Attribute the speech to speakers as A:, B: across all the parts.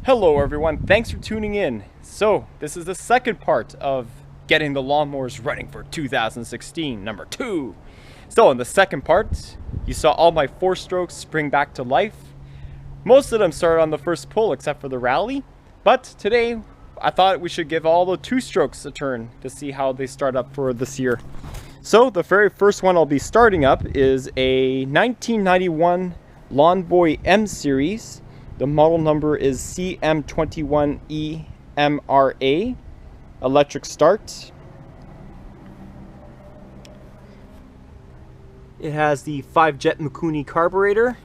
A: Hello everyone, thanks for tuning in. So this is the second part of getting the lawnmowers running for 2016, number 2. So in the second part, you saw all my 4-strokes spring back to life. Most of them started on the first pull except for the rally, but today I thought we should give all the 2-strokes a turn to see how they start up for this year. So the very first one I'll be starting up is a 1991 Lawnboy M series. The model number is CM21EMRA, electric start. It has the 5-jet Mikuni carburetor.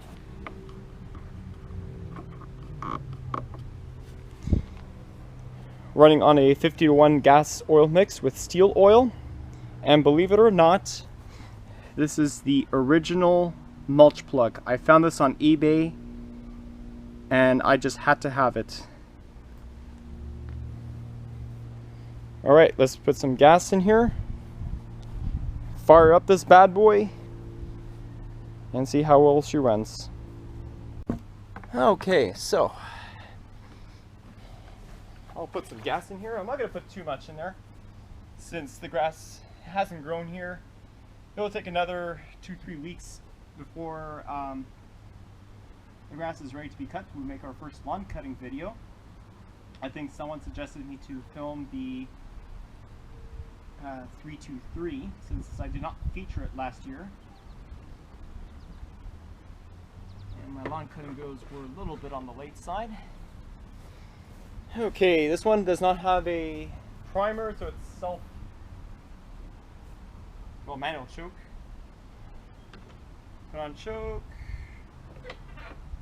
A: Running on a 50-to-1 gas oil mix with steel oil. And believe it or not, this is the original mulch plug. I found this on eBay and I just had to have it. Alright, let's put some gas in here. Fire up this bad boy and see how well she runs. Okay, so I'll put some gas in here. I'm not going to put too much in there since the grass hasn't grown here. It'll take another 2-3 weeks before the grass is ready to be cut. We'll make our first lawn cutting video. I think someone suggested me to film the 323 since I did not feature it last year. And my lawn cutting videos were a little bit on the late side. Okay, this one does not have a primer, so it's manual choke. Put on choke.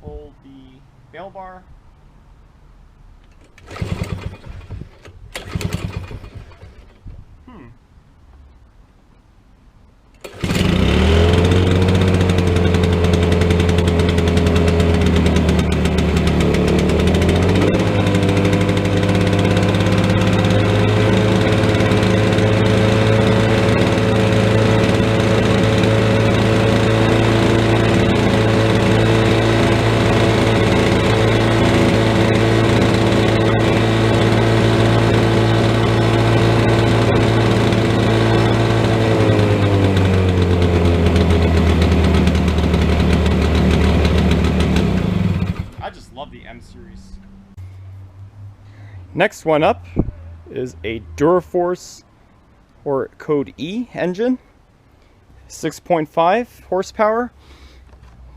A: Hold the bail bar. Next one up is a Duraforce, or code E engine, 6.5 horsepower,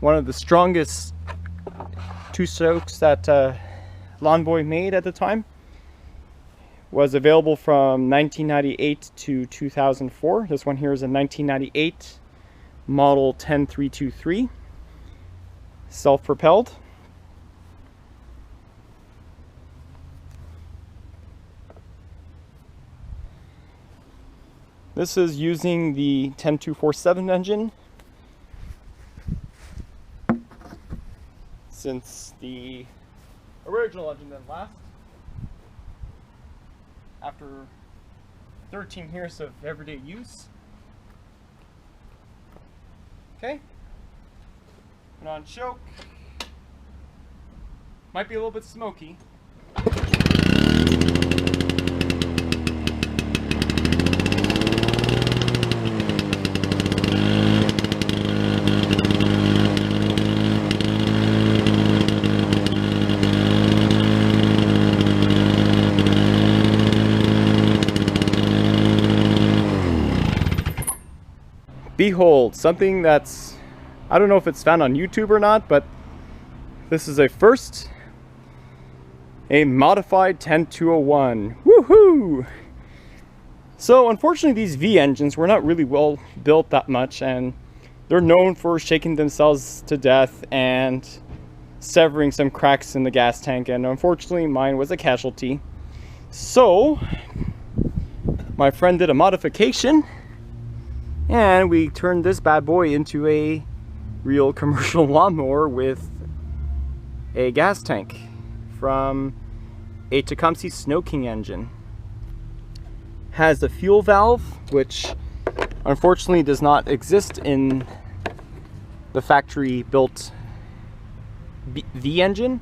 A: one of the strongest 2-strokes that Lawnboy made at the time. Was available from 1998 to 2004. This one here is a 1998 model 10323, self-propelled. This is using the 10247 engine, since the original engine didn't last. After 13 years of everyday use. Okay, put on choke. Might be a little bit smoky. Behold, something that's, I don't know if it's found on YouTube or not, but this is a first. A modified 10201. Woohoo! So unfortunately these V engines were not really well built that much, and they're known for shaking themselves to death and severing some cracks in the gas tank, and unfortunately mine was a casualty. So my friend did a modification, and we turned this bad boy into a real commercial lawnmower with a gas tank from a Tecumseh Snow King engine. Has a fuel valve, which unfortunately does not exist in the factory built V engine.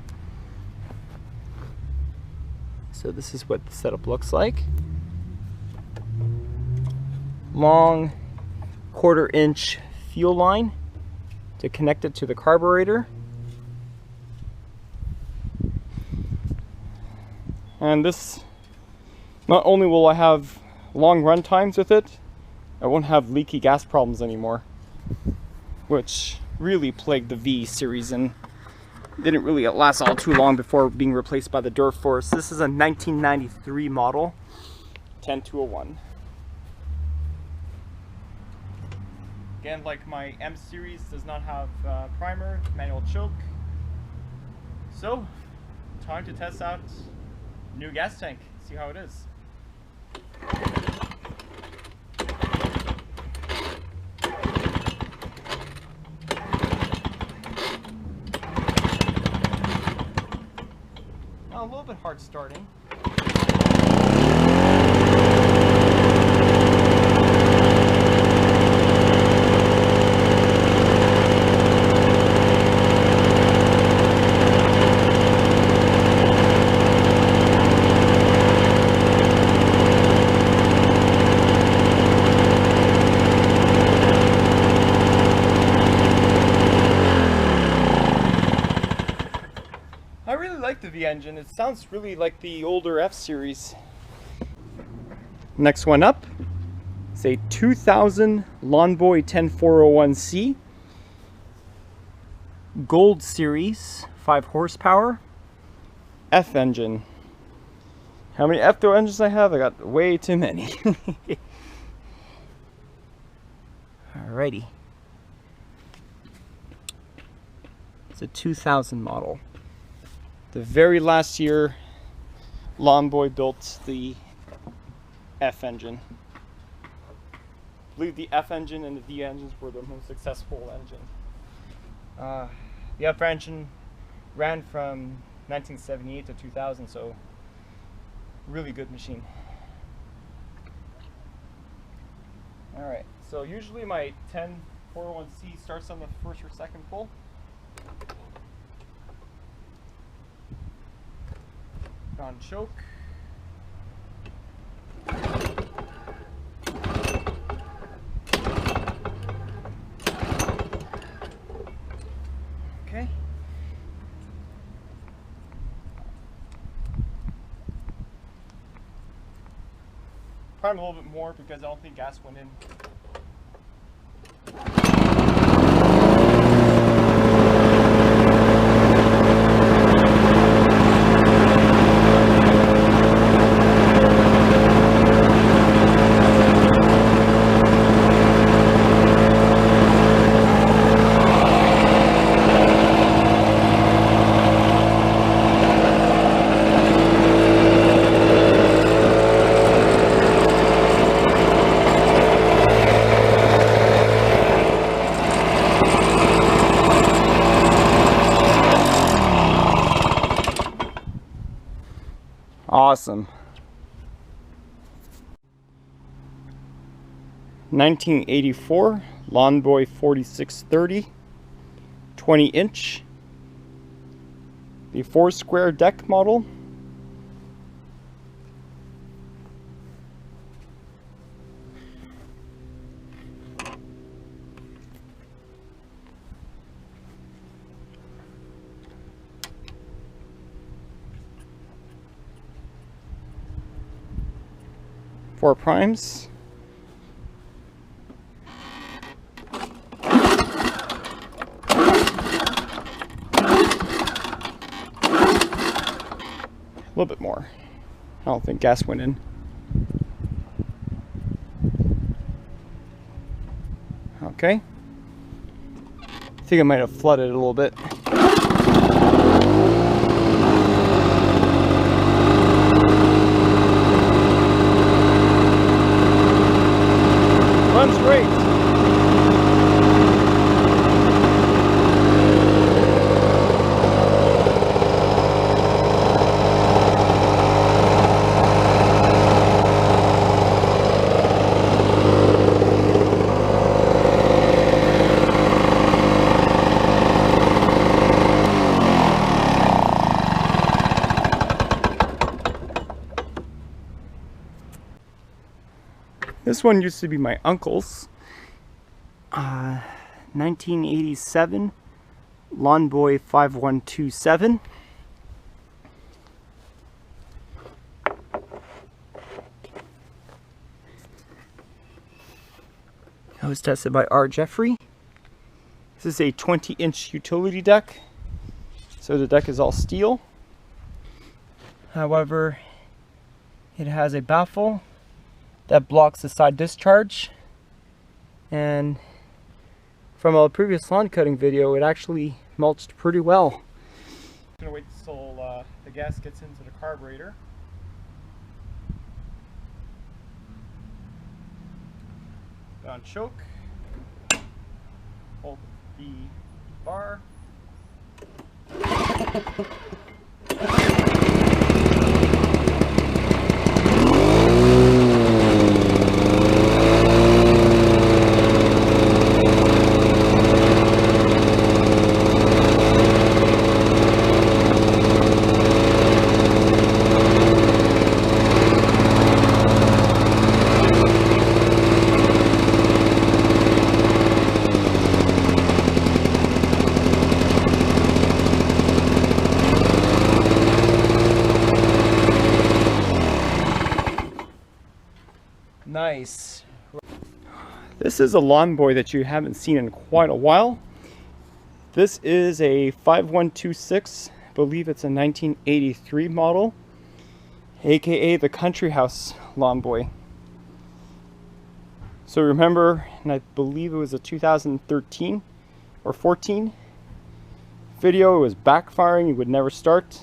A: So this is what the setup looks like. Long 1/4 inch fuel line to connect it to the carburetor. And this, not only will I have long run times with it, I won't have leaky gas problems anymore, which really plagued the V series and didn't really last all too long before being replaced by the Duraforce. This is a 1993 model, 10201. Again, like my M series, does not have primer, manual choke. So, time to test out new gas tank, see how it is. A little bit hard starting. I really like the V engine. It sounds really like the older F series. Next one up is a 2000 Lawnboy 10401C Gold Series, 5 horsepower F engine. How many F engines I have? I got way too many. Alrighty. It's a 2000 model. The very last year, Lawnboy built the F engine. I believe the F engine and the V engines were the most successful engine. The F engine ran from 1978 to 2000, so really good machine. Alright, so usually my 10401C starts on the first or second pull. On choke. Okay. Prime a little bit more because I don't think gas went in. Awesome. 1984 Lawnboy 4630, 20 inch, the 4 square deck model. Four primes. A little bit more. I don't think gas went in. Okay. I think I might have flooded a little bit. Runs great. This one used to be my uncle's. 1987 Lawnboy 5127. That was tested by R. Jeffrey. This is a 20-inch utility deck, so the deck is all steel. However, it has a baffle that blocks the side discharge, and from a previous lawn cutting video, it actually mulched pretty well. I'm gonna wait till the gas gets into the carburetor. Put on choke, hold the bar. Nice. This is a Lawnboy that you haven't seen in quite a while. This is a 5126, I believe it's a 1983 model, aka the Country House Lawnboy. So remember, and I believe it was a 2013 or 14 video, it was backfiring, it would never start.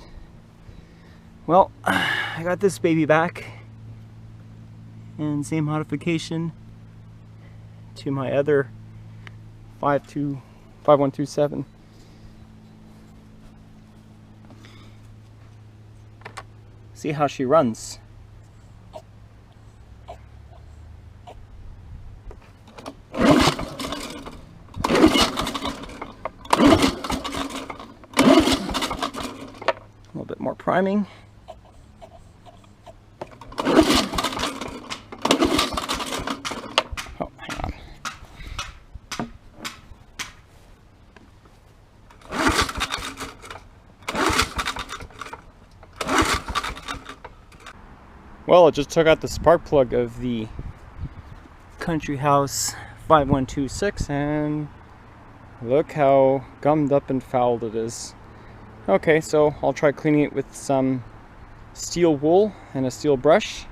A: Well, I got this baby back. And same modification to my other 5127. See how she runs. A little bit more priming. Well, I just took out the spark plug of the Country House 5126 and look how gummed up and fouled it is. Okay, so I'll try cleaning it with some steel wool and a steel brush,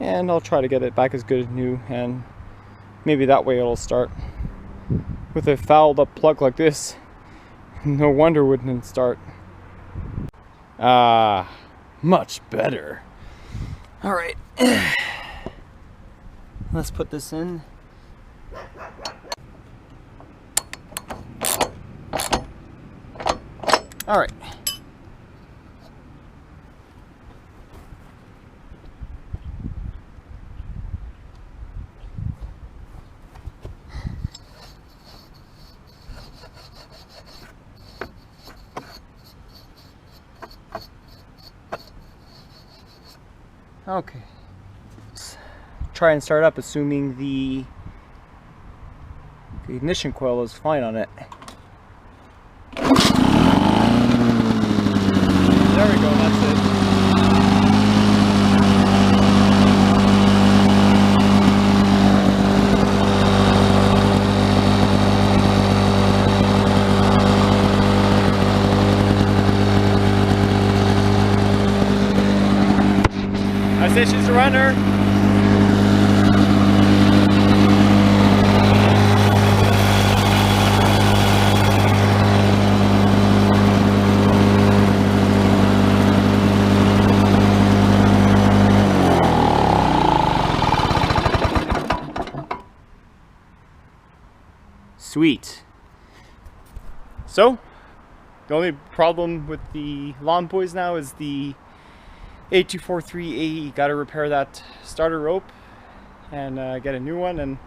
A: and I'll try to get it back as good as new, and maybe that way it'll start. With a fouled up plug like this, no wonder it wouldn't start. Ah, much better. All right, let's put this in. All right. Okay, let's try and start up, assuming the ignition coil is fine on it. There we go, that's it. I say she's a runner. Sweet. So, the only problem with the Lawnboys now is the 8243AE. Got to repair that starter rope and get a new one, and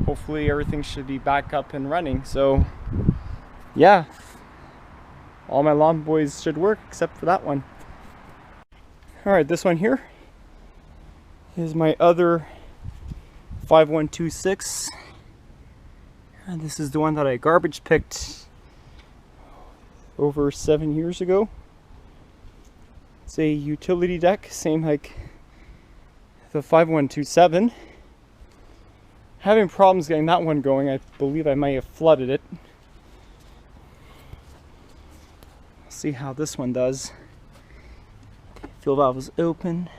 A: hopefully everything should be back up and running. So yeah, all my Lawnboys should work except for that one. All right, this one here is my other 5126. And this is the one that I garbage picked over 7 years ago. It's a utility deck, same like the 5127. Having problems getting that one going. I believe I might have flooded it. See how this one does. Fuel valve is open.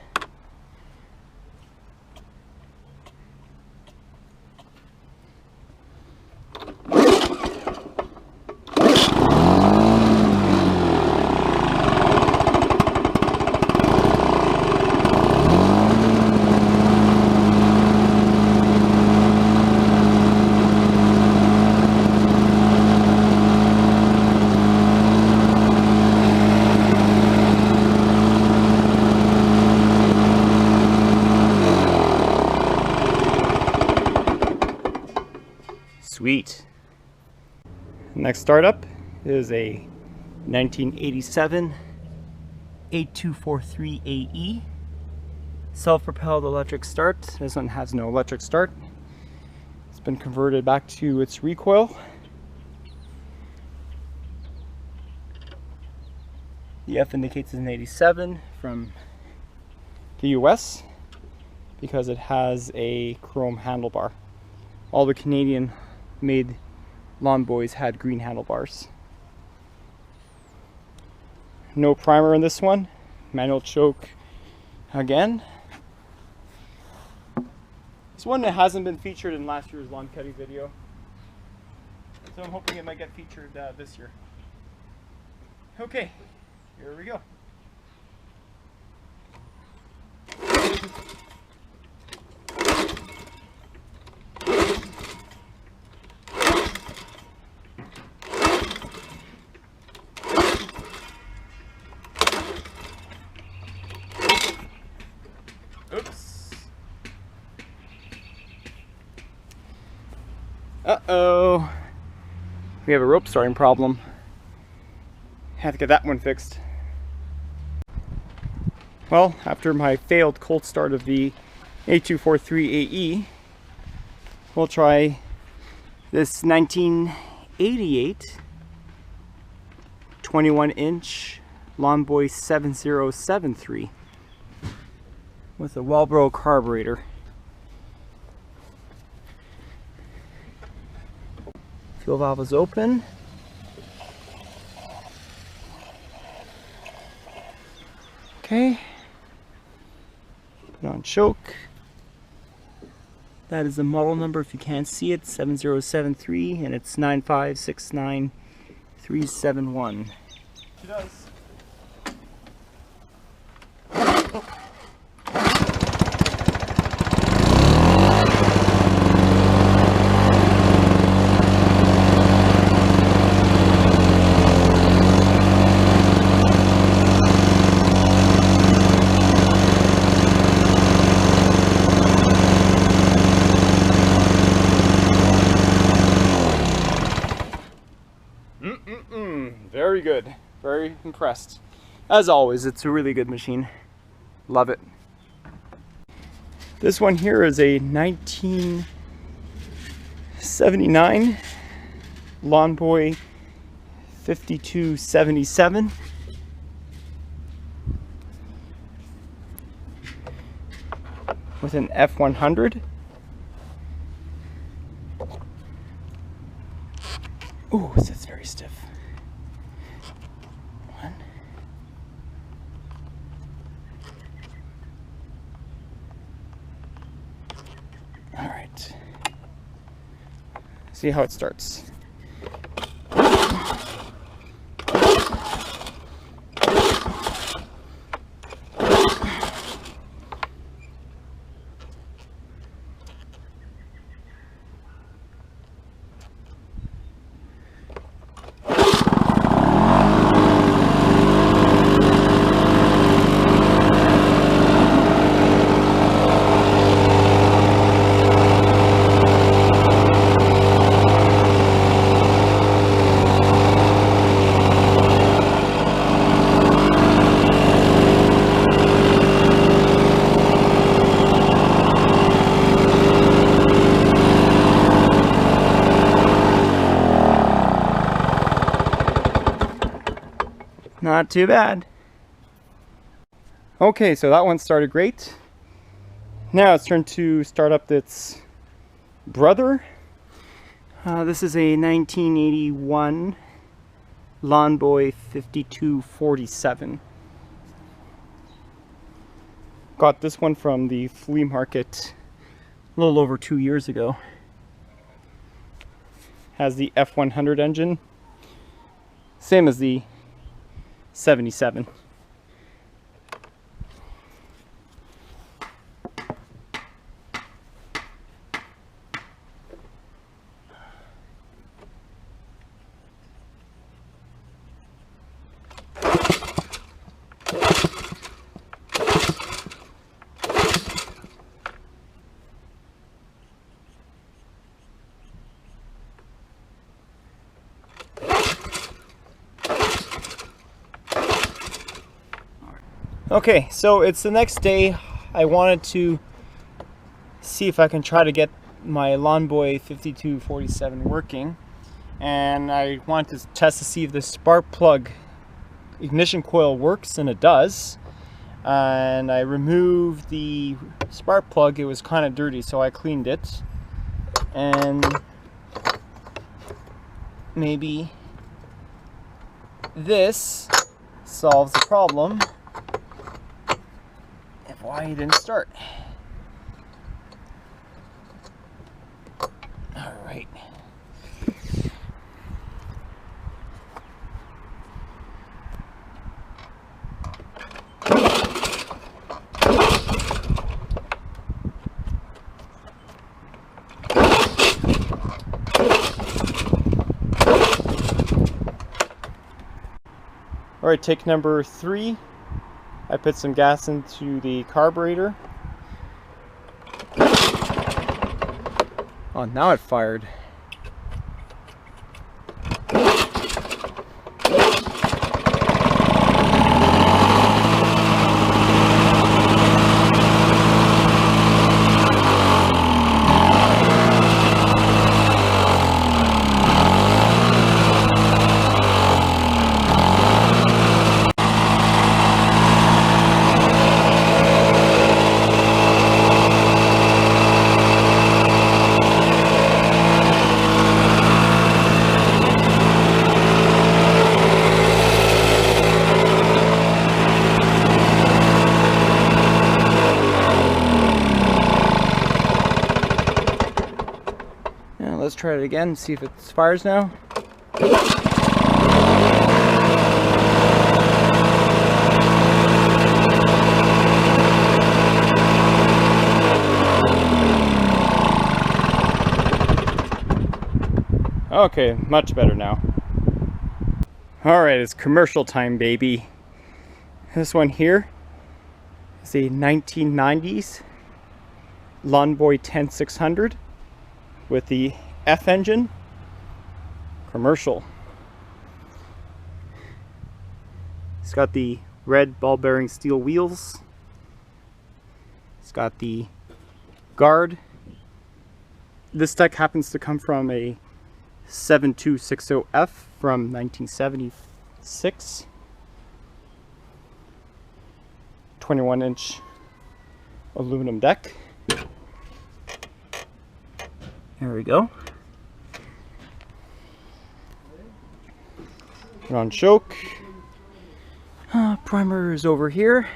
A: Sweet. Next startup is a 1987 8243AE self-propelled electric start. This one has no electric start. It's been converted back to its recoil. The F indicates an 87 from the US because it has a chrome handlebar. All the Canadian made Lawnboys had green handlebars. No primer in this one. Manual choke again. This one that hasn't been featured in last year's lawn cutting video, so I'm hoping it might get featured this year. Okay, here we go. Oops. Uh-oh. We have a rope starting problem. Have to get that one fixed. Well, after my failed cold start of the 8243AE, we'll try this 1988 21-inch Lawnboy 7073 with a Walbro carburetor. Fuel valve is open. Okay. Put on choke. That is the model number if you can't see it, 7073, and it's 9569371. She does. Very good. Very impressed. As always, it's a really good machine. Love it. This one here is a 1979 Lawnboy 5277. With an F100. Ooh, that's very stiff. One. All right. See how it starts. Not too bad. Okay, so that one started great. Now it's turned to start up its brother. This is a 1981 Lawnboy 5247. Got this one from the flea market a little over 2 years ago. Has the F100 engine, same as the 77. Okay, so it's the next day. I wanted to see if I can try to get my Lawnboy 5247 working, and I wanted to test to see if the spark plug ignition coil works, and it does. And I removed the spark plug. It was kind of dirty, so I cleaned it, and maybe this solves the problem. Why he didn't start. All right. All right, take number 3. I put some gas into the carburetor. Oh, now it fired. Let's try it again, see if it fires now. Okay, much better now. Alright, it's commercial time, baby. This one here is a 1990s Lawnboy 10600 with the F engine, commercial. It's got the red ball bearing steel wheels. It's got the guard. This deck happens to come from a 7260F from 1976. 21-inch aluminum deck. There we go. Put on choke. Primer is over here.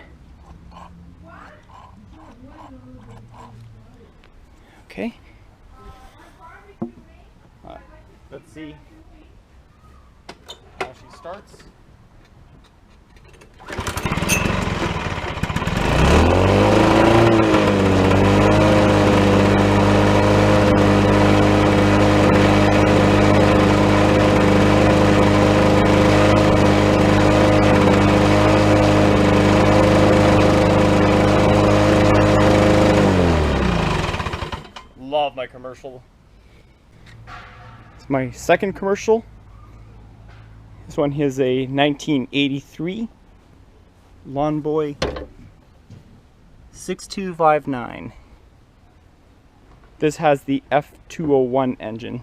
A: Okay. Let's see how she starts. Love my commercial. It's my second commercial. This one is a 1983 Lawnboy 6259. This has the F201 engine.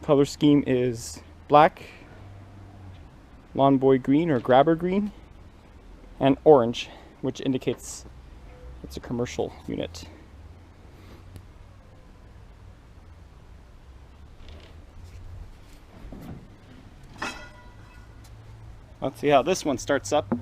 A: Color scheme is black, Lawnboy green or grabber green, and orange, which indicates it's a commercial unit. Let's see how this one starts up.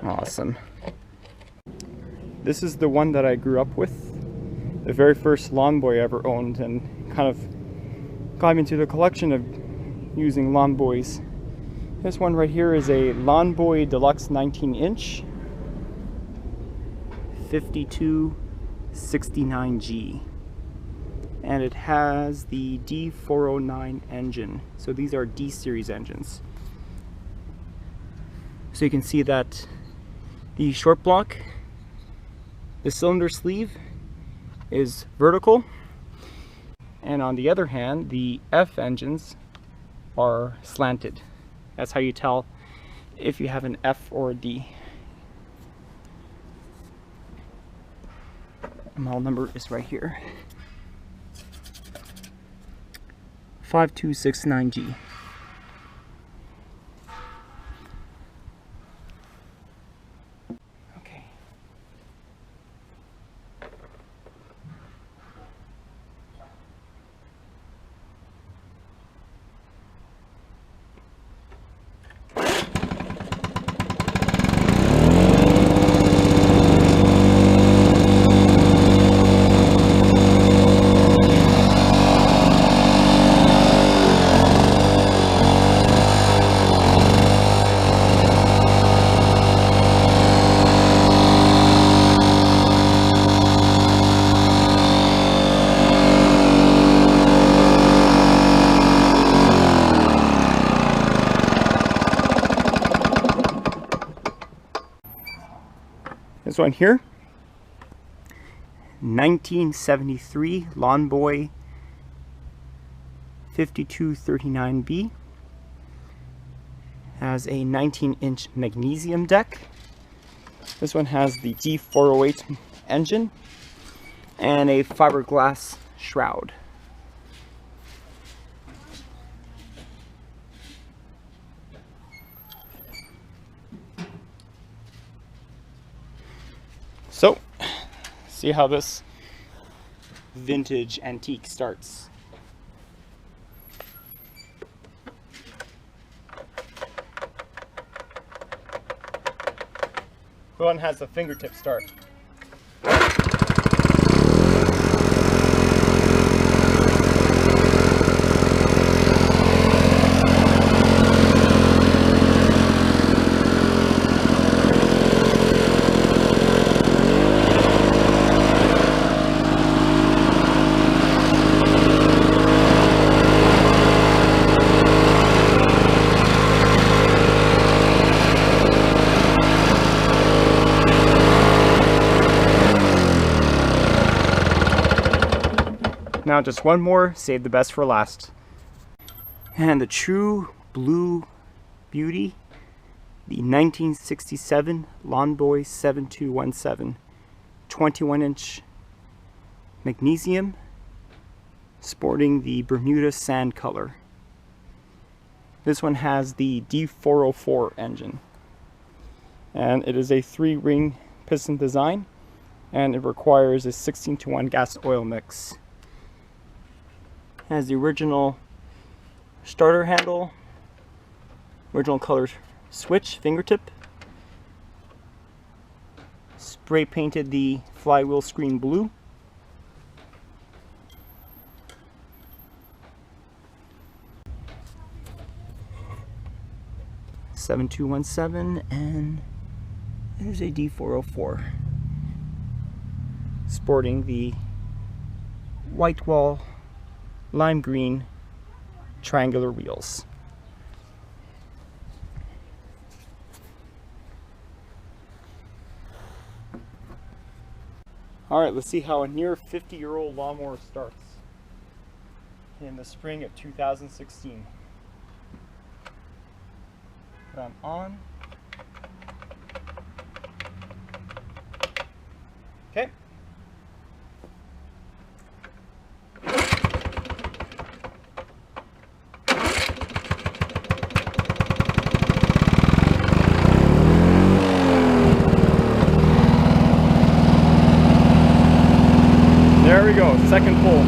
A: Awesome. This is the one that I grew up with, the very first Lawnboy I ever owned, and kind of got me into the collection of using Lawnboys. This one right here is a Lawnboy Deluxe 19-inch 5269G, and it has the D409 engine. So these are D series engines. So you can see that the short block, the cylinder sleeve is vertical, and on the other hand, the F engines are slanted. That's how you tell if you have an F or a D. The model number is right here. 5269G. This one here, 1973 Lawnboy 5239B, has a 19-inch magnesium deck. This one has the D408 engine and a fiberglass shroud. So, see how this vintage antique starts. The one has a fingertip start. Now just one more, save the best for last. And the true blue beauty, the 1967 Lawnboy 7217, 21-inch magnesium, sporting the Bermuda sand color. This one has the D404 engine, and it is a 3-ring piston design, and it requires a 16:1 gas oil mix. Has the original starter handle, original color switch, fingertip, spray painted the flywheel screen blue, 7217, and there's a D404 sporting the white wall lime green triangular wheels. Alright, let's see how a near 50-year-old lawnmower starts in the spring of 2016. Put them on. Okay. There we go, second pull.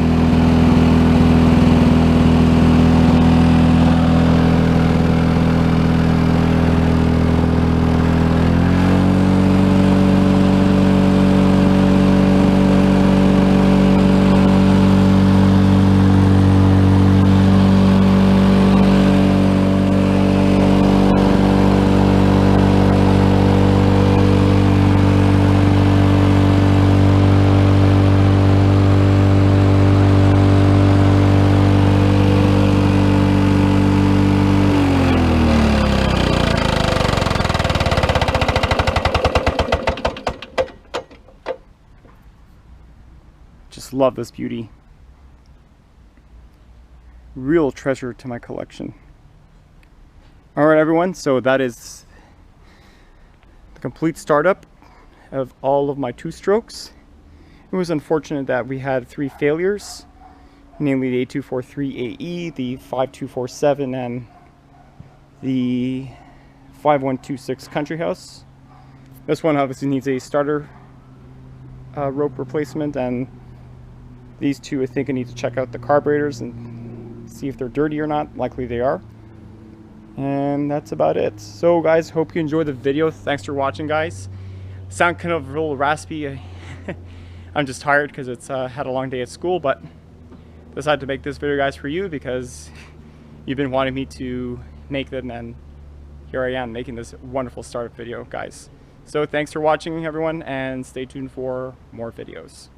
A: Just love this beauty. Real treasure to my collection. Alright everyone, so that is the complete startup of all of my two-strokes. It was unfortunate that we had 3 failures, namely the A243AE, the 5247, and the 5126 Country House. This one obviously needs a starter rope replacement, and these two I think I need to check out the carburetors and see if they're dirty or not. Likely they are. And that's about it. So guys, hope you enjoyed the video. Thanks for watching, guys. Sound kind of a little raspy. I'm just tired because it's had a long day at school, but decided to make this video, guys, for you because you've been wanting me to make them, and here I am making this wonderful startup video, guys. So thanks for watching, everyone, and stay tuned for more videos.